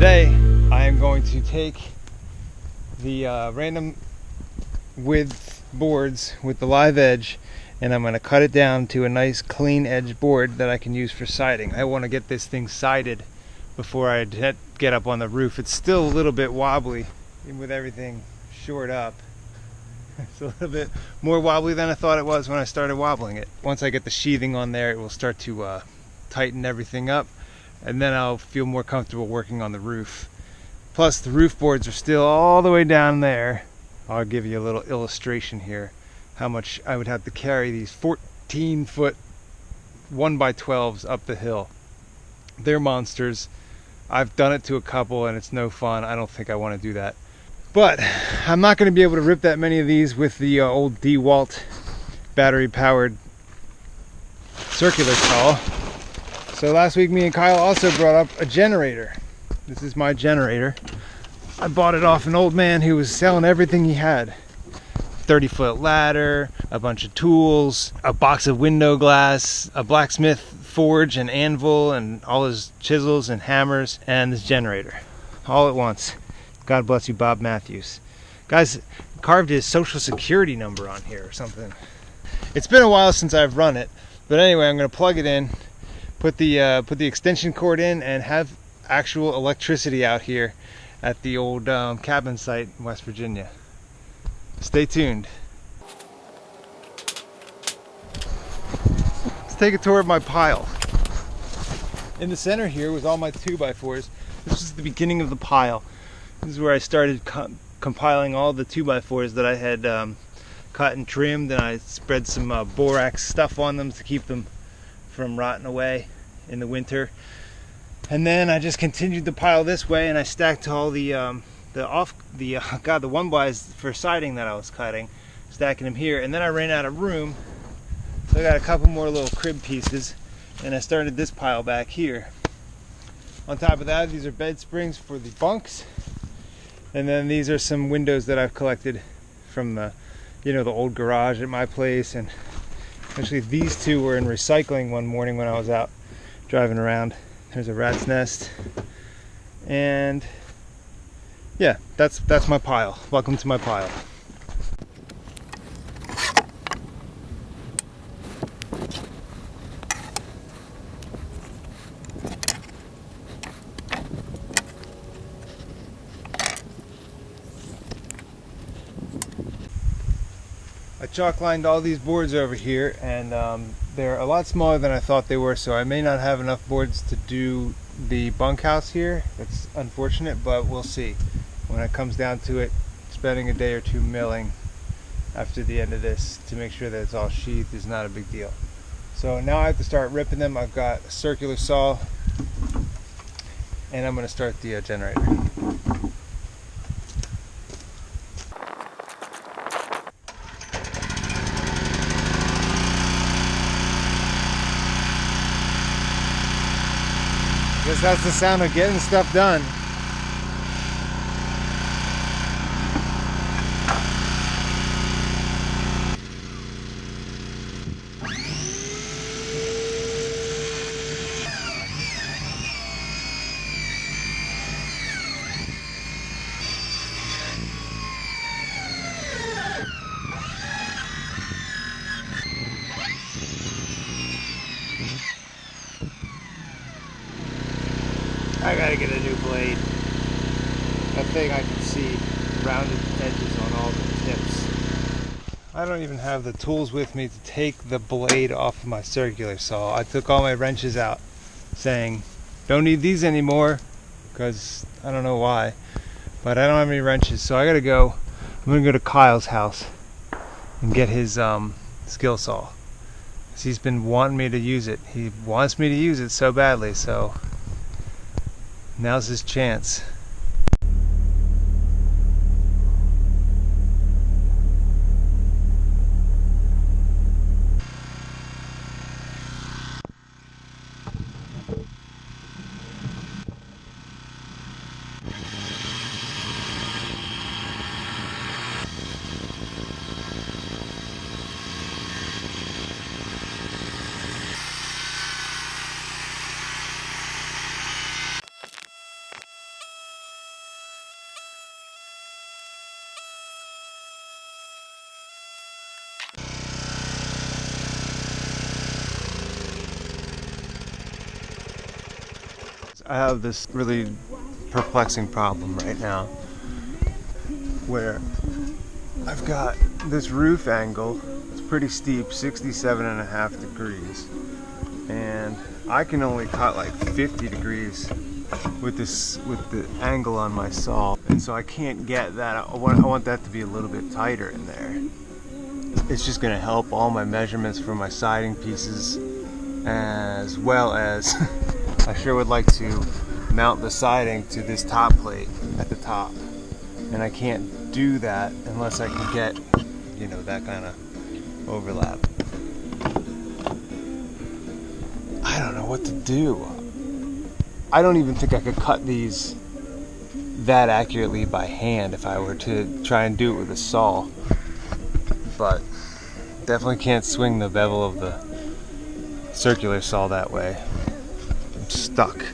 Today I am going to take the random width boards with the live edge, and I'm going to cut it down to a nice clean edge board that I can use for siding. I want to get this thing sided before I get up on the roof. It's still a little bit wobbly, even with everything shored up. It's a little bit more wobbly than I thought it was when I started wobbling it. Once I get the sheathing on there, it will start to tighten everything up, and then I'll feel more comfortable working on the roof. Plus the roof boards are still all the way down there. I'll give you a little illustration here how much I would have to carry these 14-foot 1x12s up the hill. They're monsters. I've done it to a couple and it's no fun. I don't think I want to do that. But I'm not going to be able to rip that many of these with the old DeWalt battery powered circular saw. So last week me and Kyle also brought up a generator. This is my generator. I bought it off an old man who was selling everything he had. 30-foot ladder, a bunch of tools, a box of window glass, a blacksmith forge and anvil, and all his chisels and hammers, and this generator. All at once. God bless you, Bob Matthews. Guys, carved his social security number on here or something. It's been a while since I've run it, but anyway, I'm going to plug it in, put the extension cord in, and have actual electricity out here at the old cabin site in West Virginia. Stay tuned. Let's take a tour of my pile. In the center here was all my 2x4s. This is the beginning of the pile. This is where I started compiling all the 2x4s that I had cut and trimmed, and I spread some borax stuff on them to keep them from rotting away in the winter. And then I just continued the pile this way, and I stacked all the 1x's for siding that I was cutting, stacking them here. And then I ran out of room, so I got a couple more little crib pieces, and I started this pile back here. On top of that, these are bed springs for the bunks, and then these are some windows that I've collected from the old garage at my place. And actually these two were in recycling one morning when I was out driving around. There's a rat's nest, and yeah, that's my pile. Welcome to my pile. I chalk lined all these boards over here, and they're a lot smaller than I thought they were, so I may not have enough boards to do the bunkhouse here. That's unfortunate, but we'll see. When it comes down to it, spending a day or two milling after the end of this to make sure that it's all sheathed is not a big deal. So now I have to start ripping them. I've got a circular saw, and I'm going to start the generator. Guess that's the sound of getting stuff done. I gotta get a new blade. That thing I can see rounded edges on all the tips. I don't even have the tools with me to take the blade off of my circular saw. I took all my wrenches out, saying, don't need these anymore, because I don't know why, but I don't have any wrenches, so I gotta go. I'm gonna go to Kyle's house and get his skill saw. He's been wanting me to use it. He wants me to use it so badly, so now's his chance. I have this really perplexing problem right now where I've got this roof angle. It's pretty steep, 67.5 degrees, and I can only cut like 50 degrees with the angle on my saw, and so I can't get that. I want that to be a little bit tighter in there. It's just going to help all my measurements for my siding pieces, as well as I sure would like to mount the siding to this top plate at the top, and I can't do that unless I can get, you know, that kind of overlap. I don't know what to do. I don't even think I could cut these that accurately by hand if I were to try and do it with a saw, but definitely can't swing the bevel of the circular saw that way. I'm stuck.